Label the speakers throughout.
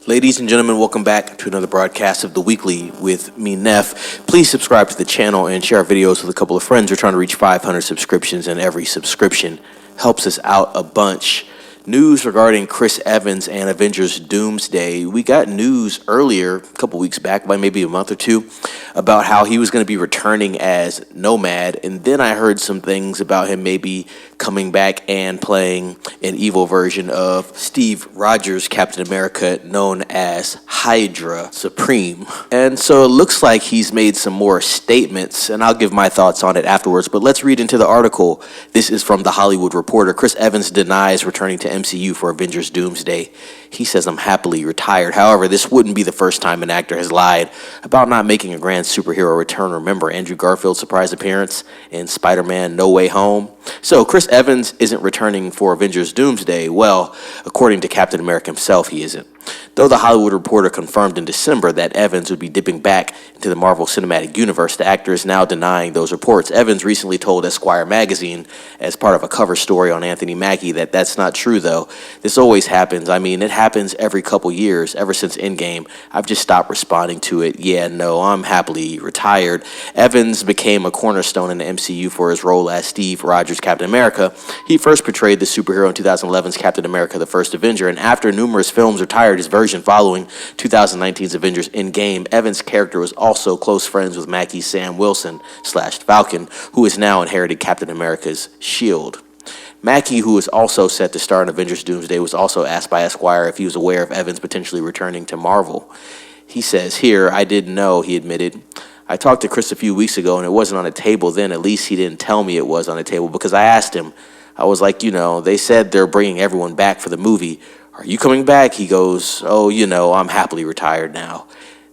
Speaker 1: Ladies and gentlemen, welcome back to another broadcast of The Weekly with me, Neff. Please subscribe to the channel and share our videos with a couple of friends. We're trying to reach 500 subscriptions, and every subscription helps us out a bunch. News regarding Chris Evans and Avengers Doomsday. We got news earlier, a couple weeks back, by maybe a month or two, about how he was going to be returning as Nomad, and then I heard some things about him maybe coming back and playing an evil version of Steve Rogers' Captain America, known as Hydra Supreme. And so it looks like he's made some more statements, and I'll give my thoughts on it afterwards, but let's read into the article. This is from The Hollywood Reporter. Chris Evans denies returning to MCU for Avengers Doomsday. He says, "I'm happily retired." However, this wouldn't be the first time an actor has lied about not making a grand superhero return. Remember Andrew Garfield's surprise appearance in Spider-Man No Way Home? So Chris Evans isn't returning for Avengers Doomsday. Well, according to Captain America himself, he isn't. Though The Hollywood Reporter confirmed in December that Evans would be dipping back into the Marvel Cinematic Universe, the actor is now denying those reports. Evans recently told Esquire magazine, as part of a cover story on Anthony Mackie, that that's not true, though. This always happens. I mean, it happens every couple years, ever since Endgame. I've just stopped responding to it. Yeah, no, I'm happily retired. Evans became a cornerstone in the MCU for his role as Steve Rogers' Captain America. He first portrayed the superhero in 2011's Captain America: The First Avenger, and after numerous films retired his version following 2019's Avengers Endgame. Evans' character was also close friends with Mackie's Sam Wilson / Falcon, who has now inherited Captain America's shield. Mackie, who is also set to star in Avengers Doomsday, was also asked by Esquire if he was aware of Evans potentially returning to Marvel. He says here, "I didn't know," he admitted. "I talked to Chris a few weeks ago and it wasn't on the table then. At least he didn't tell me it was on the table, because I asked him. I was like, they said they're bringing everyone back for the movie. Are you coming back?" He goes, "Oh, I'm happily retired now."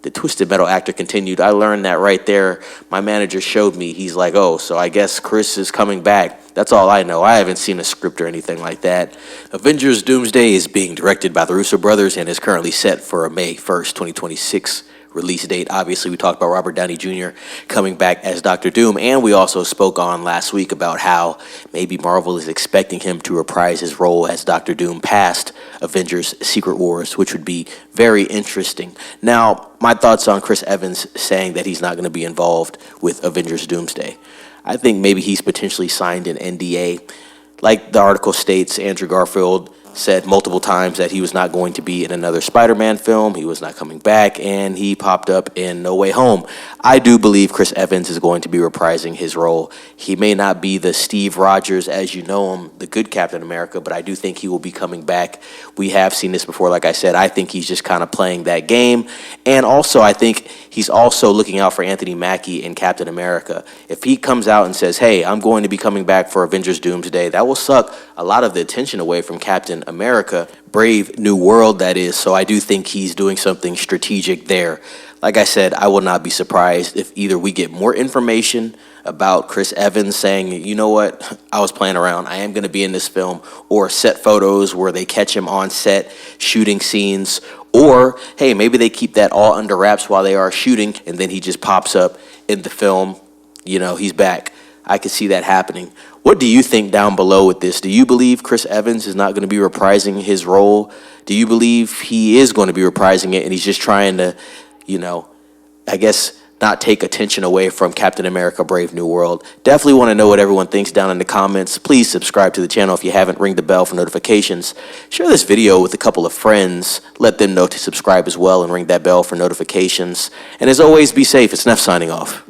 Speaker 1: The Twisted Metal actor continued, "I learned that right there. My manager showed me. He's like, oh, so I guess Chris is coming back. That's all I know. I haven't seen a script or anything like that." Avengers Doomsday is being directed by the Russo brothers and is currently set for a May 1st, 2026 release date. Obviously, we talked about Robert Downey Jr. coming back as Dr. Doom, and we also spoke on last week about how maybe Marvel is expecting him to reprise his role as Dr. Doom past Avengers Secret Wars, which would be very interesting. Now, my thoughts on Chris Evans saying that he's not going to be involved with Avengers Doomsday. I think maybe he's potentially signed an NDA. Like the article states, Andrew Garfield said multiple times that he was not going to be in another Spider-Man film, he was not coming back, and he popped up in No Way Home. I do believe Chris Evans is going to be reprising his role. He may not be the Steve Rogers as you know him, the good Captain America, but I do think he will be coming back. We have seen this before, like I said. I think he's just kind of playing that game, and also I think he's also looking out for Anthony Mackie in Captain America. If he comes out and says, "Hey, I'm going to be coming back for Avengers Doomsday," that will suck a lot of the attention away from Captain America, Brave New World, that is. So I do think he's doing something strategic there. Like I said, I will not be surprised if either we get more information about Chris Evans saying, "You know what, I was playing around, I am going to be in this film," or set photos where they catch him on set shooting scenes, or hey, maybe they keep that all under wraps while they are shooting and then he just pops up in the film, he's back. I could see that happening. What do you think down below with this? Do you believe Chris Evans is not going to be reprising his role? Do you believe he is going to be reprising it and he's just trying to, I guess, not take attention away from Captain America: Brave New World? Definitely want to know what everyone thinks down in the comments. Please subscribe to the channel if you haven't. Ring the bell for notifications. Share this video with a couple of friends. Let them know to subscribe as well and ring that bell for notifications. And as always, be safe. It's Neff signing off.